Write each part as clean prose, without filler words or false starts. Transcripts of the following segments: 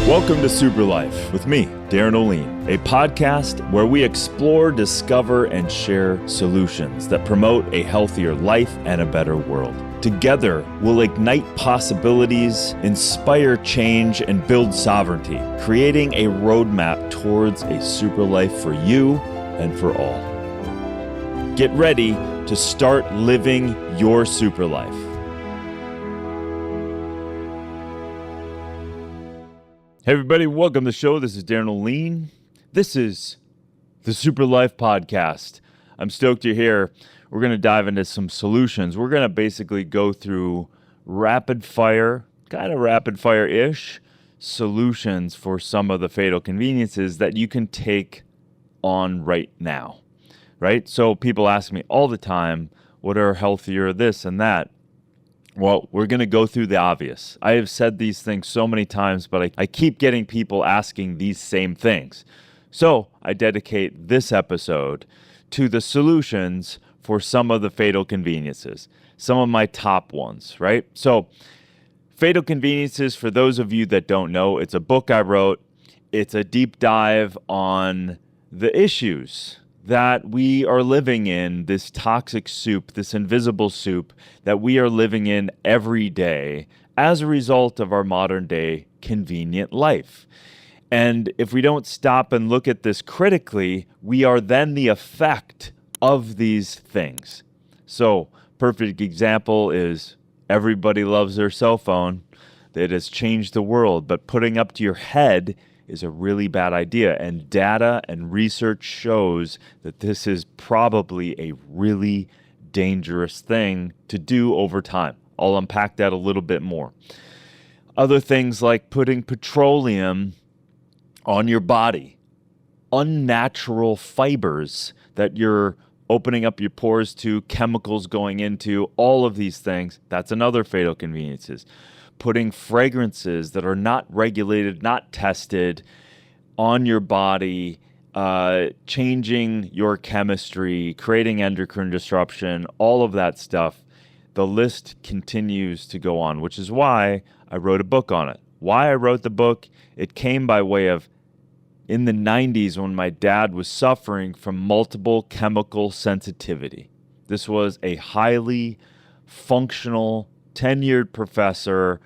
Welcome to SuperLife with me, Darin, a podcast where we explore, discover, and share solutions that promote a healthier life and a better world. Together, we'll ignite possibilities, inspire change, and build sovereignty, creating a roadmap towards a super life for you and for all. Get ready to start living your super life. Hey everybody, welcome to the show. This is Darin. This is the SuperLife podcast. I'm stoked you're here. We're going to dive into some solutions. We're going to basically go through rapid fire-ish solutions for some of the fatal conveniences that you can take on right now, right? So people ask me all the time, what are healthier this and that? Well, we're going to go through the obvious. I have said these things so many times, but I keep getting people asking these same things. So I dedicate this episode to the solutions for some of the fatal conveniences, some of my top ones, right? So Fatal Conveniences, for those of you that don't know, it's a book I wrote. It's a deep dive on the issues that we are living in, this toxic soup, this invisible soup that we are living in every day as a result of our modern day convenient life. And if we don't stop and look at this critically, we are then the effect of these things. So, perfect example is everybody loves their cell phone. It has changed the world, but putting up to your head is a really bad idea. And data and research shows that this is probably a really dangerous thing to do over time. I'll unpack that a little bit more. Other things like putting petroleum on your body, unnatural fibers that you're opening up your pores to, chemicals going into, all of these things, that's another fatal conveniences. Putting fragrances that are not regulated, not tested on your body, changing your chemistry, creating endocrine disruption, all of that stuff. The list continues to go on, which is why I wrote a book on it. Why I wrote the book, it came by way of in the 90s when my dad was suffering from multiple chemical sensitivity. This was a highly functional, tenured professor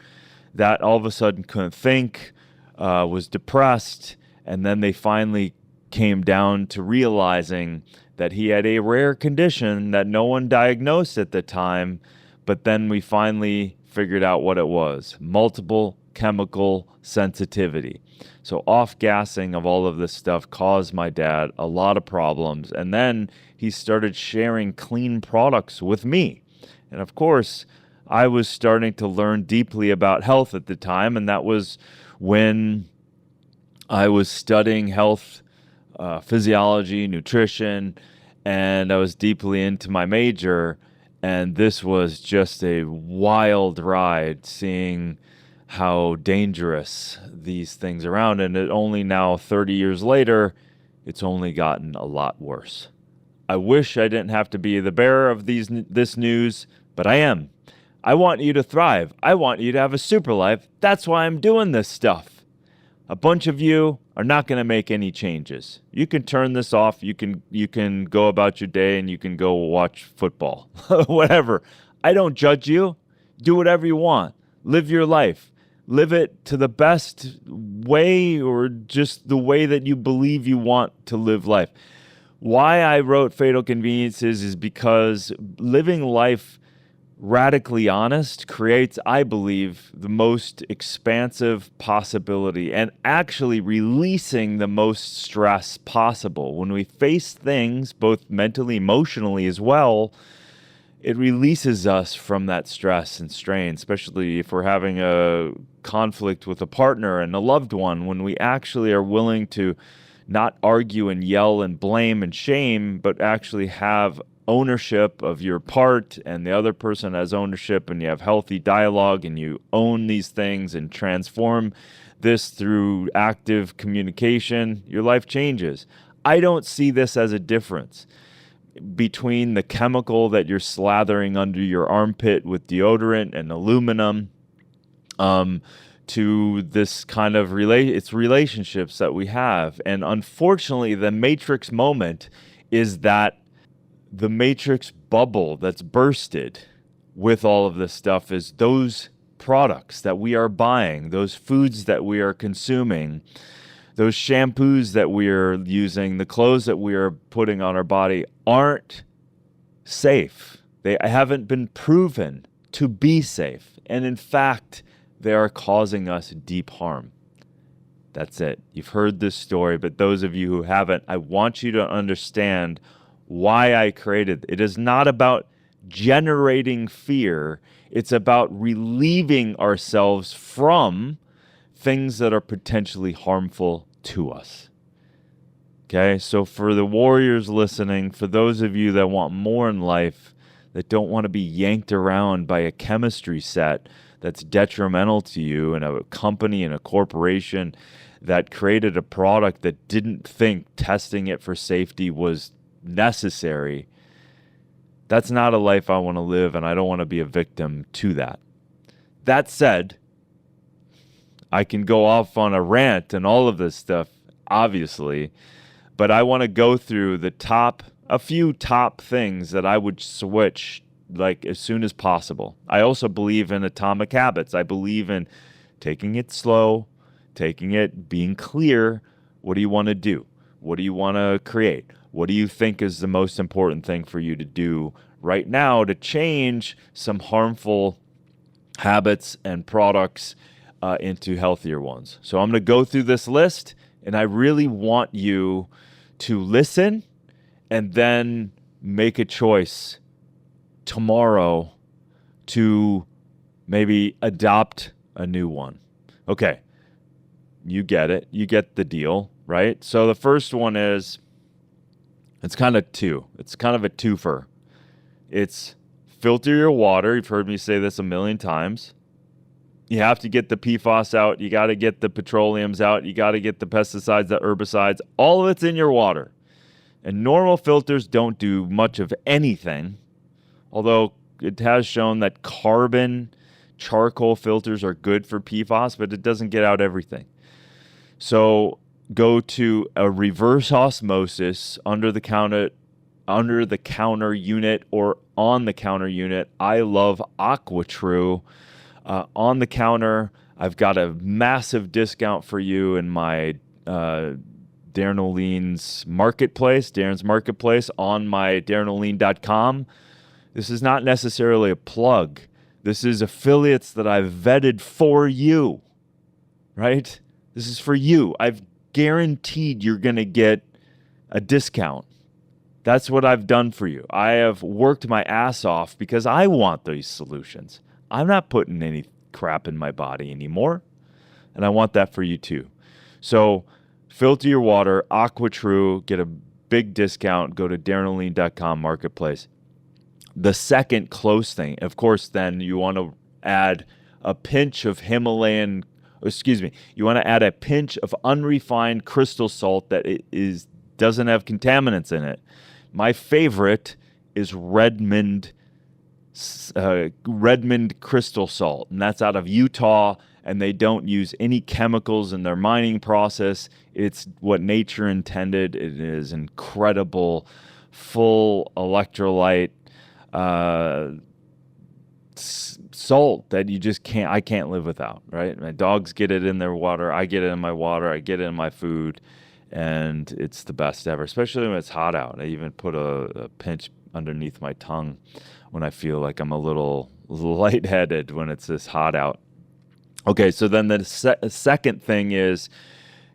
that all of a sudden couldn't think, was depressed, and then they finally came down to realizing that he had a rare condition that no one diagnosed at the time, but then we finally figured out what it was: multiple chemical sensitivity. So off-gassing of all of this stuff caused my dad a lot of problems, and then he started sharing clean products with me. And of course, I was starting to learn deeply about health at the time, and that was when I was studying health, physiology, nutrition, and I was deeply into my major, and this was just a wild ride seeing how dangerous these things around, and it only now 30 years later, it's only gotten a lot worse. I wish I didn't have to be the bearer of this news, but I am. I want you to thrive. I want you to have a super life. That's why I'm doing this stuff. A bunch of you are not going to make any changes. You can turn this off. You can go about your day and you can go watch football. Whatever. I don't judge you. Do whatever you want. Live your life. Live it to the best way, or just the way that you believe you want to live life. Why I wrote Fatal Conveniences is because living life radically honest creates, I believe, the most expansive possibility and actually releasing the most stress possible. When we face things, both mentally, emotionally as well, it releases us from that stress and strain, especially if we're having a conflict with a partner and a loved one, when we actually are willing to not argue and yell and blame and shame, but actually have ownership of your part, and the other person has ownership, and you have healthy dialogue, and you own these things and transform this through active communication, your life changes. I don't see this as a difference between the chemical that you're slathering under your armpit with deodorant and aluminum to this kind of it's relationships that we have. And unfortunately, the matrix moment is that the matrix bubble that's bursted with all of this stuff is those products that we are buying, those foods that we are consuming, those shampoos that we are using, the clothes that we are putting on our body aren't safe. They haven't been proven to be safe. And in fact, they are causing us deep harm. That's it. You've heard this story, but those of you who haven't, I want you to understand why I created it. It is not about generating fear. It's about relieving ourselves from things that are potentially harmful to us. Okay, so for the warriors listening, for those of you that want more in life, that don't want to be yanked around by a chemistry set that's detrimental to you, and a company and a corporation that created a product that didn't think testing it for safety was necessary, that's not a life I want to live, and I don't want to be a victim to that. That said, I can go off on a rant and all of this stuff, obviously, but I want to go through a few top things that I would switch like as soon as possible. I also believe in atomic habits. I believe in taking it slow, being clear. What do you want to do? What do you want to create? What do you think is the most important thing for you to do right now to change some harmful habits and products into healthier ones? So I'm going to go through this list, and I really want you to listen and then make a choice tomorrow to maybe adopt a new one. Okay, you get it. You get the deal, right? So the first one is, it's kind of a twofer. It's filter your water. You've heard me say this a million times. You have to get the PFAS out. You got to get the petroleums out. You got to get the pesticides, the herbicides. All of it's in your water. And normal filters don't do much of anything, although it has shown that carbon charcoal filters are good for PFAS, but it doesn't get out everything. So go to a reverse osmosis under the counter unit or on the counter unit. I love AquaTrue. On the counter, I've got a massive discount for you in my Darin's marketplace on my darinoline.com. This is not necessarily a plug. This is affiliates that I've vetted for you, right? This is for you. I've guaranteed you're going to get a discount. That's what I've done for you. I have worked my ass off because I want these solutions. I'm not putting any crap in my body anymore, and I want that for you too. So filter your water, AquaTrue, get a big discount, go to darinoline.com marketplace. The second close thing, of course, then you want to add a pinch of you want to add a pinch of unrefined crystal salt that doesn't have contaminants in it. My favorite is Redmond crystal salt, and that's out of Utah, and they don't use any chemicals in their mining process. It's what nature intended. It is incredible, full electrolyte salt that I can't live without, right? My dogs get it in their water. I get it in my water. I get it in my food, and it's the best ever, especially when it's hot out. I even put a pinch underneath my tongue when I feel like I'm a little lightheaded when it's this hot out. Okay, so then the second thing is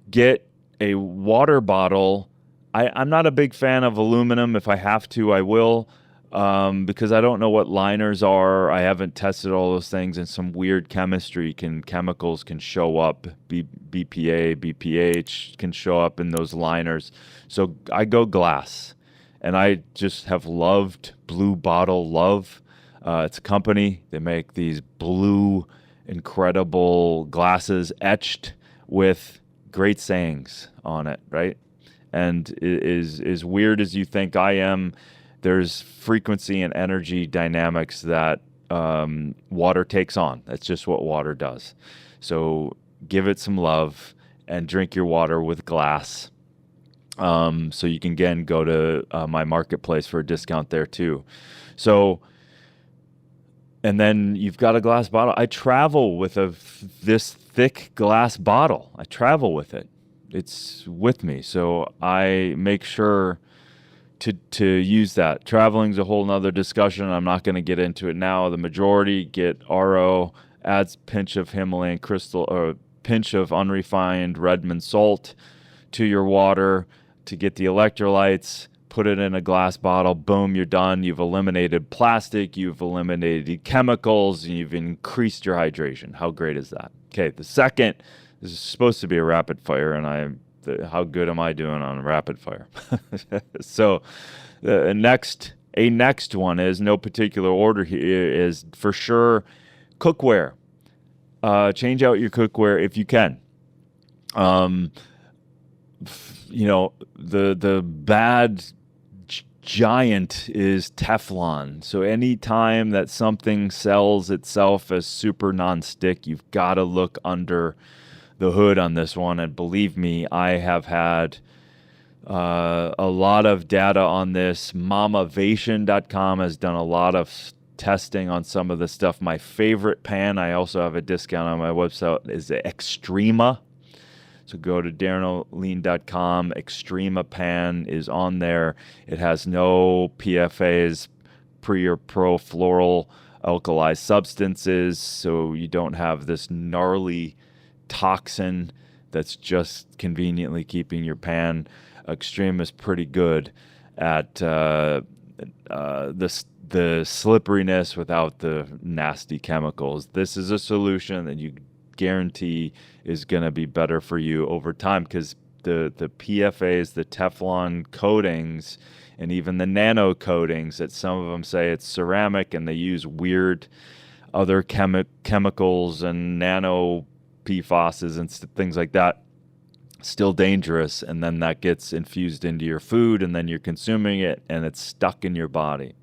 get a water bottle. I'm not a big fan of aluminum. If I have to, I will. Because I don't know what liners are. I haven't tested all those things, and some weird chemicals can show up. BPA, BPH can show up in those liners. So I go glass, and I just have loved Blue Bottle Love. It's a company. They make these blue, incredible glasses etched with great sayings on it, right? And as weird as you think I am, there's frequency and energy dynamics that water takes on. That's just what water does. So give it some love and drink your water with glass. So you can, again, go to my marketplace for a discount there too. So, and then you've got a glass bottle. I travel with this thick glass bottle. I travel with it. It's with me. So I make sure to use that. Traveling's a whole nother discussion. I'm not going to get into it now. The majority get RO, adds pinch of Himalayan crystal or pinch of unrefined Redmond salt to your water to get the electrolytes. Put it in a glass bottle. Boom, you're done. You've eliminated plastic. You've eliminated chemicals. And you've increased your hydration. How great is that? Okay, the second, this is supposed to be a rapid fire, and how good am I doing on rapid fire? So the next one is, no particular order here, is for sure cookware. Change out your cookware if you can. The bad giant is Teflon. So anytime that something sells itself as super non-stick, you've got to look under the hood on this one. And believe me, I have had a lot of data on this. Mamavation.com has done a lot of testing on some of the stuff. My favorite pan, I also have a discount on my website, is the Extrema. So go to DarinOlean.com. Extrema pan is on there. It has no PFAs, pre or pro floral alkali substances, so you don't have this gnarly toxin that's just conveniently keeping your pan. Extreme is pretty good at the slipperiness without the nasty chemicals. This is a solution that you guarantee is going to be better for you over time, because the PFAs, the Teflon coatings, and even the nano coatings, that some of them say it's ceramic and they use weird other chemicals and nano PFASs and things like that, still dangerous. And then that gets infused into your food, and then you're consuming it and it's stuck in your body.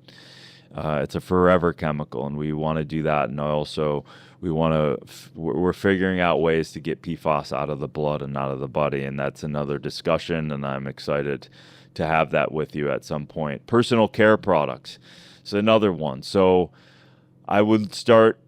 It's a forever chemical, and we want to do that. And also, we're figuring out ways to get PFAS out of the blood and out of the body, and that's another discussion, and I'm excited to have that with you at some point. Personal care products is another one. So I would start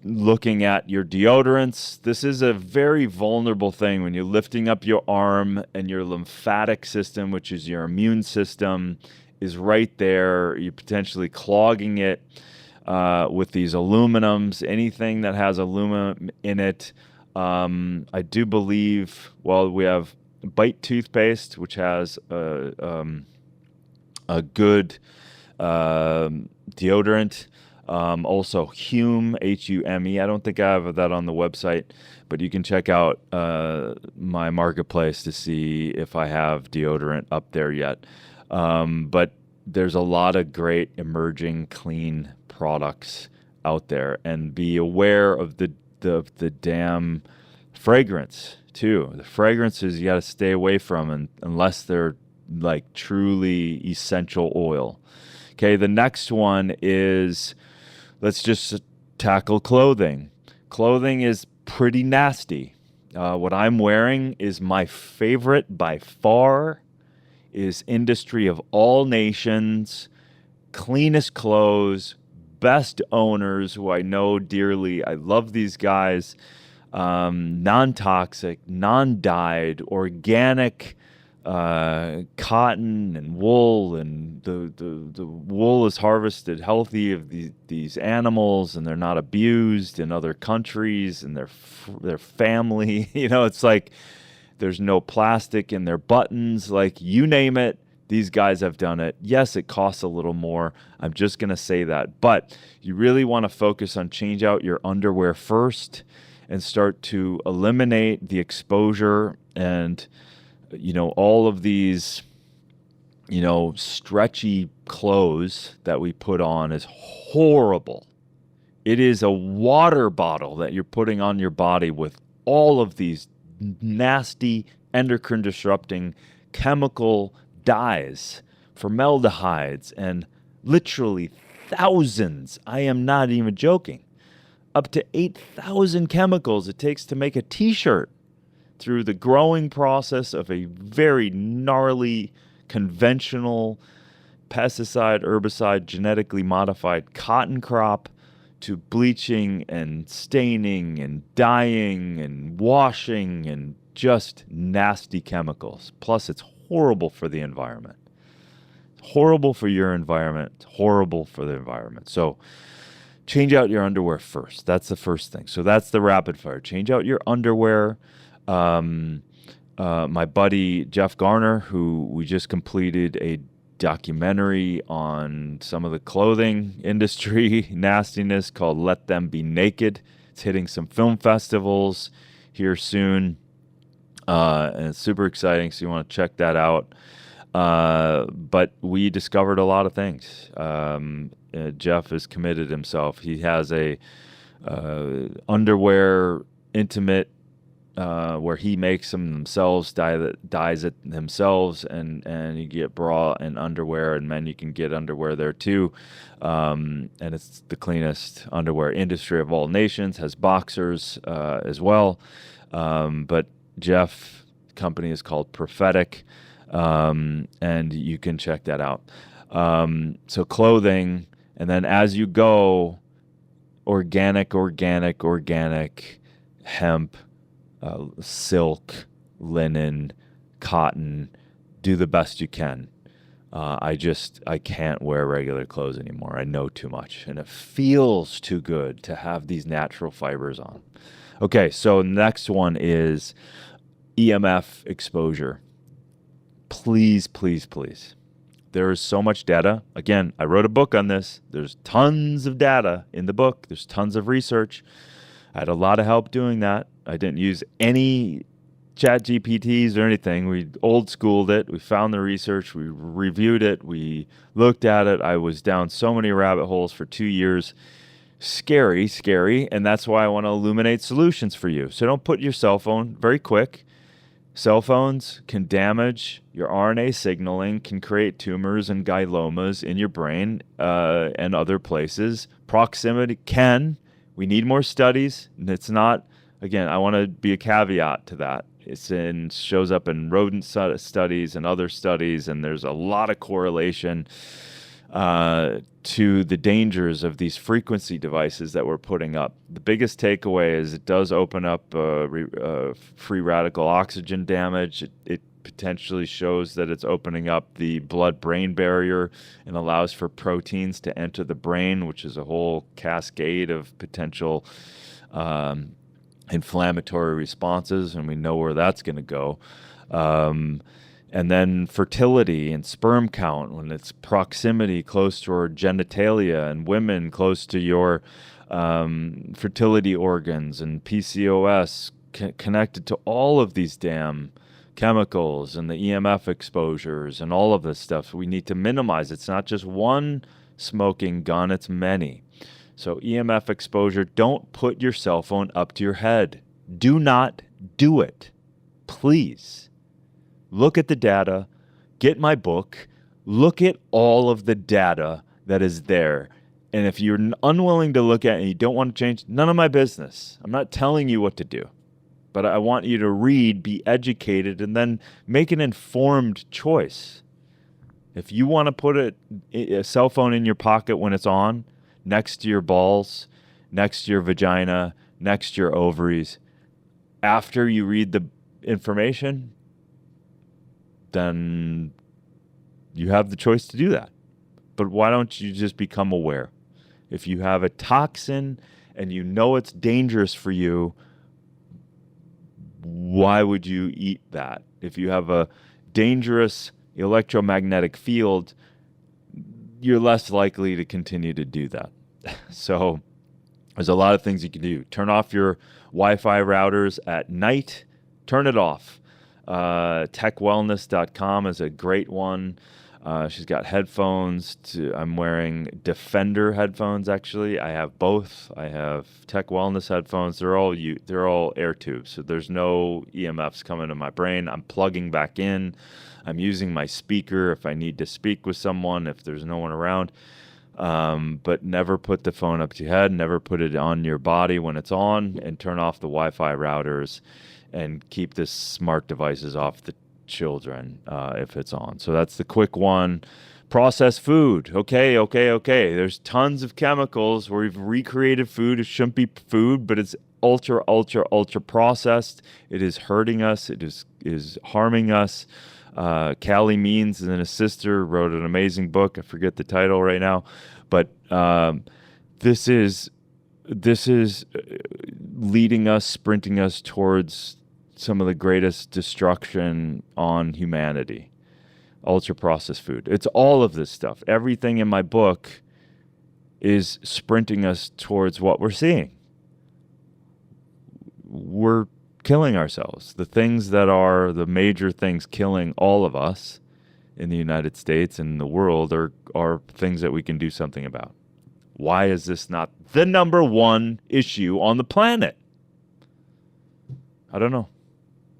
looking at your deodorants. This is a very vulnerable thing when you're lifting up your arm and your lymphatic system, which is your immune system, is right there. You're potentially clogging it with these aluminums. Anything that has aluminum in it. I do believe, we have Bite toothpaste, which has a good deodorant. Also Hume, Hume. I don't think I have that on the website, but you can check out my marketplace to see if I have deodorant up there yet. But there's a lot of great emerging clean products out there, and be aware of the damn fragrance too. The fragrances you got to stay away from, unless they're like truly essential oil. Okay, the next one is, let's just tackle clothing. Clothing is pretty nasty. What I'm wearing is my favorite by far, is Industry of All Nations, cleanest clothes, best owners who I know dearly. I love these guys. Non-toxic, non-dyed, organic cotton and wool, and the wool is harvested healthy of these animals, and they're not abused in other countries, and their family. It's like there's no plastic in their buttons. Like, you name it, these guys have done it. Yes, it costs a little more. I'm just going to say that. But you really want to focus on change out your underwear first and start to eliminate the exposure and, all of these, stretchy clothes that we put on is horrible. It is a water bottle that you're putting on your body with all of these nasty endocrine disrupting chemical dyes, formaldehydes, and literally thousands, I am not even joking, up to 8,000 chemicals it takes to make a t-shirt through the growing process of a very gnarly, conventional, pesticide, herbicide, genetically modified cotton crop to bleaching and staining and dyeing and washing and just nasty chemicals. Plus, it's horrible for the environment. Horrible for your environment. Horrible for the environment. So change out your underwear first. That's the first thing. So that's the rapid fire. Change out your underwear. My buddy Jeff Garner, who we just completed a documentary on some of the clothing industry nastiness called Let Them Be Naked. It's hitting some film festivals here soon. And it's super exciting, so you want to check that out. But we discovered a lot of things. Jeff has committed himself. He has a underwear intimate where he makes them themselves, dyes it themselves, and you get bra and underwear, and men you can get underwear there too. And it's the cleanest underwear industry of all nations, has boxers as well. But Jeff company is called Prophetic, and you can check that out. So clothing, and then as you go, organic, hemp, silk, linen, cotton, do the best you can. I can't wear regular clothes anymore. I know too much, and it feels too good to have these natural fibers on. Okay, so next one is EMF exposure. Please, please, please. There is so much data. Again, I wrote a book on this. There's tons of data in the book. There's tons of research. I had a lot of help doing that. I didn't use any chat GPTs or anything. We old schooled it. We found the research. We reviewed it. We looked at it. I was down so many rabbit holes for 2 years. Scary. And that's why I want to illuminate solutions for you. So don't put your cell phone, very quick. Cell phones can damage your RNA signaling, can create tumors and gliomas in your brain and other places. Proximity can. We need more studies. And it's not, again, I want to be a caveat to that. Shows up in rodent studies and other studies, and there's a lot of correlation to the dangers of these frequency devices that we're putting up. The biggest takeaway is it does open up free radical oxygen damage. It potentially shows that it's opening up the blood-brain barrier and allows for proteins to enter the brain, which is a whole cascade of potential inflammatory responses, and we know where that's going to go. And then fertility and sperm count, when it's proximity close to your genitalia, and women close to your fertility organs, and PCOS connected to all of these damn chemicals and the EMF exposures and all of this stuff. We need to minimize. It's not just one smoking gun, it's many. So EMF exposure, don't put your cell phone up to your head. Do not do it. Please. Look at the data, get my book, look at all of the data that is there. And if you're unwilling to look at it and you don't want to change, none of my business. I'm not telling you what to do. But I want you to read, be educated, and then make an informed choice. If you want to put a cell phone in your pocket when it's on, next to your balls, next to your vagina, next to your ovaries, after you read the information, then you have the choice to do that. But why don't you just become aware? If you have a toxin and you know it's dangerous for you, why would you eat that? If you have a dangerous electromagnetic field, you're less likely to continue to do that. So there's a lot of things you can do. Turn off your Wi-Fi routers at night. Turn it off. TechWellness.com is a great one. She's got headphones. I'm wearing Defender headphones, actually. I have both. I have TechWellness headphones. They're all air tubes, so there's no EMFs coming to my brain. I'm plugging back in. I'm using my speaker if I need to speak with someone, if there's no one around. But never put the phone up to your head, never put it on your body when it's on, and turn off the Wi-Fi routers and keep the smart devices off the children if it's on. So that's the quick one. Processed food. Okay. There's tons of chemicals where we've recreated food. It shouldn't be food, but it's ultra processed. It is hurting us. It is harming us. Callie Means and his sister wrote an amazing book. I forget the title right now, but this is leading us, sprinting us towards some of the greatest destruction on humanity. Ultra processed food. It's all of this stuff. Everything in my book is sprinting us towards what we're seeing. We're killing ourselves. The things that are the major things killing all of us in the United States and the world are things that we can do something about. Why is this not the number one issue on the planet? I don't know.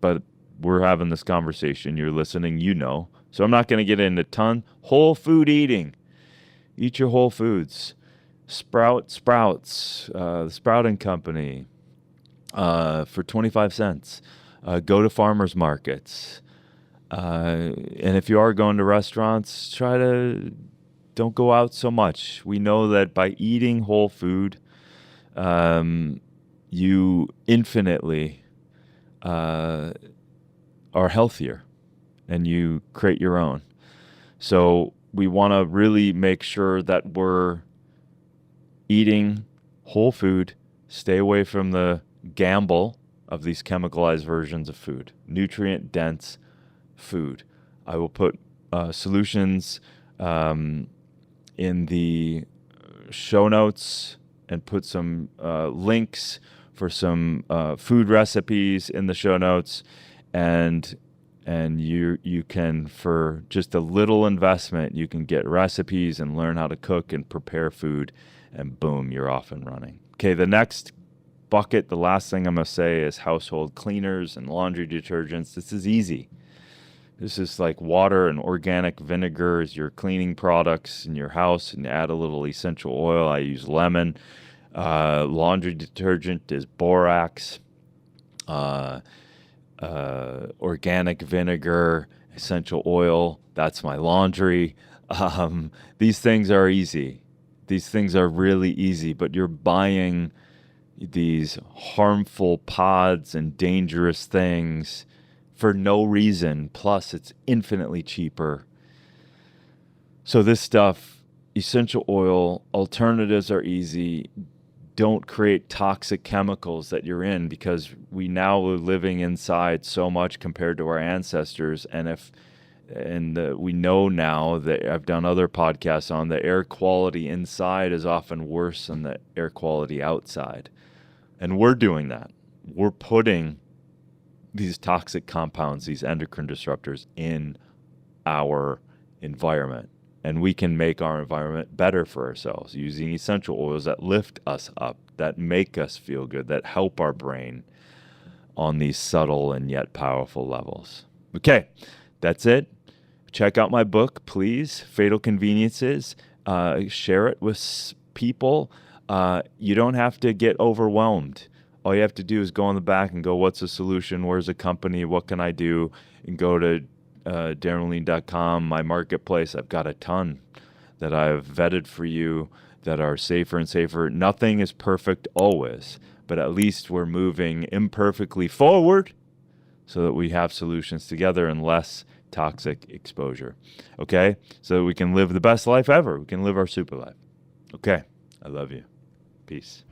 But we're having this conversation. You're listening, you know. So I'm not going to get into ton. Whole food eating. Eat your whole foods. Sprouts, the Sprouting Company for 25 cents. Go to farmers markets. And if you are going to restaurants, don't go out so much. We know that by eating whole food, you infinitely are healthier. And you create your own. So we want to really make sure that we're eating whole food, stay away from the gamble of these chemicalized versions of food, nutrient-dense food. I will put solutions in the show notes and put some links for some food recipes in the show notes, and you can, for just a little investment, you can get recipes and learn how to cook and prepare food, and boom, you're off and running. Okay, the next bucket, the last thing I'm going to say is household cleaners and laundry detergents. This is easy. This is like water and organic vinegar as your cleaning products in your house, and add a little essential oil. I use lemon. Laundry detergent is borax. Organic vinegar, essential oil, that's my laundry. These things are easy. These things are really easy, but you're buying these harmful pods and dangerous things for no reason. Plus, it's infinitely cheaper. So this stuff, essential oil, alternatives are easy. Don't create toxic chemicals that you're in, because we now are living inside so much compared to our ancestors. We know now that I've done other podcasts on the air quality inside is often worse than the air quality outside. And we're doing that. We're putting these toxic compounds, these endocrine disruptors in our environment. And we can make our environment better for ourselves using essential oils that lift us up, that make us feel good, that help our brain on these subtle and yet powerful levels. Okay, that's it. Check out my book, please. Fatal Conveniences. Share it with people. You don't have to get overwhelmed. All you have to do is go on the back and go, what's the solution? Where's the company? What can I do? And go to darinlean.com, my marketplace. I've got a ton that I've vetted for you that are safer and safer. Nothing is perfect always, but at least we're moving imperfectly forward so that we have solutions together and less toxic exposure. Okay? So that we can live the best life ever. We can live our super life. Okay. I love you. Peace.